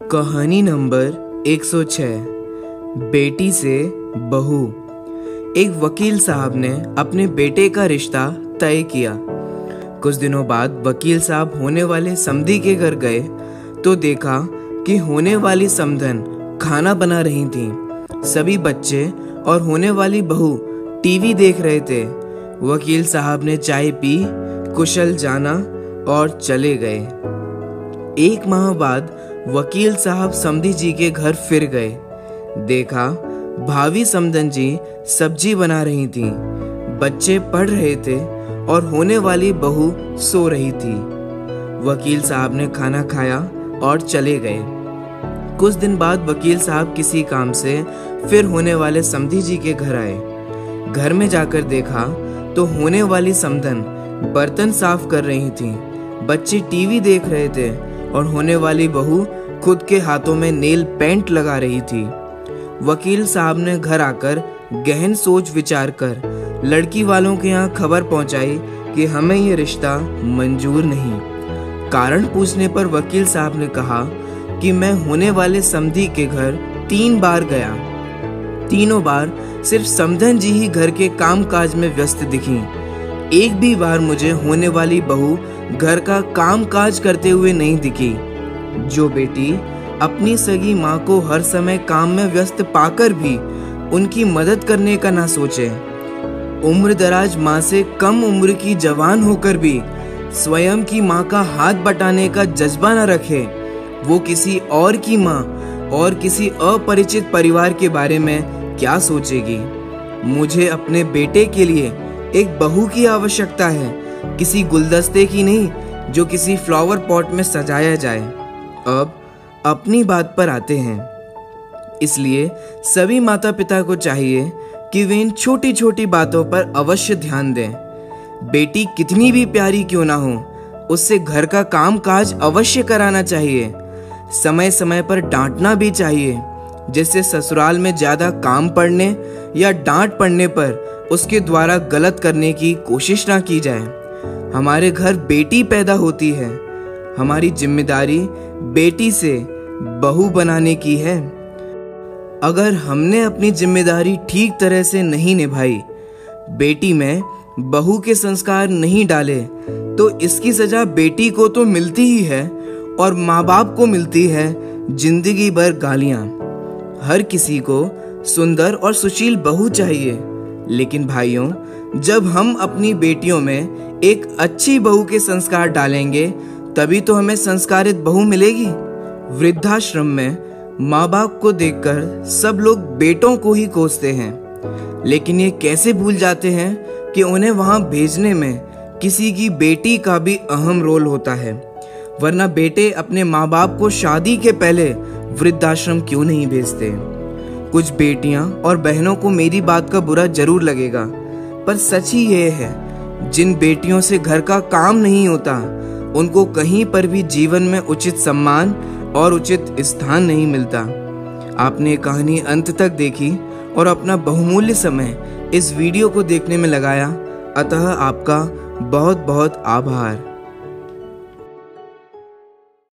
कहानी नंबर 106। बेटी से बहू। एक वकील साहब ने अपने बेटे का रिश्ता तय किया। कुछ दिनों बाद वकील साहब होने वाले समधी के घर गए तो देखा कि होने वाली समधन खाना बना रही थी। सभी बच्चे और होने वाली बहू टीवी देख रहे थे। वकील साहब ने चाय पी, कुशल जाना और चले गए। एक माह बाद वकील साहब समधी जी के घर फिर गए। देखा भाभी समधन जी सब्जी बना रही थी, बच्चे पढ़ रहे थे और होने वाली बहू सो रही थी। वकील साहब ने खाना खाया और चले गए। कुछ दिन बाद वकील साहब किसी काम से फिर होने वाले समधी जी के घर आए। घर में जाकर देखा तो होने वाली समधन बर्तन साफ कर रही थी, बच्चे टीवी देख रहे थे और होने वाली बहू खुद के हाथों में नेल पेंट लगा रही थी। वकील साहब ने घर आकर गहन सोच विचार कर लड़की वालों के यहाँ खबर पहुंचाई कि हमें ये रिश्ता मंजूर नहीं। कारण पूछने पर वकील साहब ने कहा कि मैं होने वाले समधी के घर 3 बार गया। तीनों बार सिर्फ समधन जी ही घर के कामकाज में व्यस्त दिखी। एक भी बार मुझे होने वाली बहू घर का कामकाज करते हुए नहीं दिखी। जो बेटी अपनी सगी माँ को हर समय काम में व्यस्त पाकर भी उनकी मदद करने का ना सोचे, उम्र दराज माँ से कम उम्र की जवान होकर भी स्वयं की माँ का हाथ बटाने का जज्बा न रखे, वो किसी और की माँ और किसी अपरिचित परिवार के बारे में क्या सोचेगी। मुझे अपने बेटे के लिए एक बहू की आवश्यकता है, किसी गुलदस्ते की नहीं जो किसी फ्लावर पॉट में सजाया जाए। अब अपनी बात पर आते हैं। इसलिए सभी माता पिता को चाहिए कि वे इन छोटी छोटी बातों पर अवश्य ध्यान दें। बेटी कितनी भी प्यारी क्यों ना हो, उससे घर का काम काज अवश्य कराना चाहिए। समय समय पर डांटना भी चाहिए, जिससे ससुराल में ज्यादा काम पड़ने या डांट पड़ने पर उसके द्वारा गलत करने की कोशिश ना की जाए। हमारे घर बेटी पैदा होती है, हमारी जिम्मेदारी बेटी से बहू बनाने की है। अगर हमने अपनी जिम्मेदारी ठीक तरह से नहीं निभाई, बेटी में बहू के संस्कार नहीं डाले, तो इसकी सजा बेटी को तो मिलती ही है और माँ बाप को मिलती है जिंदगी भर गालियाँ। हर किसी को सुंदर और सुशील बहू चाहिए, लेकिन भाइयों, जब हम अपनी बेटियों में एक अच्छी बहू के संस्कार डालेंगे तभी तो हमें संस्कारित बहू मिलेगी। वृद्धाश्रम में माँ बाप को देखकर सब लोग बेटों को ही कोसते हैं, लेकिन ये कैसे भूल जाते हैं कि उन्हें वहां भेजने में किसी की बेटी का भी अहम रोल होता है। वरना बेटे अपने माँ बाप को शादी के पहले वृद्धाश्रम क्यों नहीं भेजते। कुछ बेटियां और बहनों को मेरी बात का बुरा जरूर लगेगा, पर सच ही ये है, जिन बेटियों से घर का काम नहीं होता उनको कहीं पर भी जीवन में उचित सम्मान और उचित स्थान नहीं मिलता। आपने कहानी अंत तक देखी और अपना बहुमूल्य समय इस वीडियो को देखने में लगाया, अतः आपका बहुत बहुत आभार।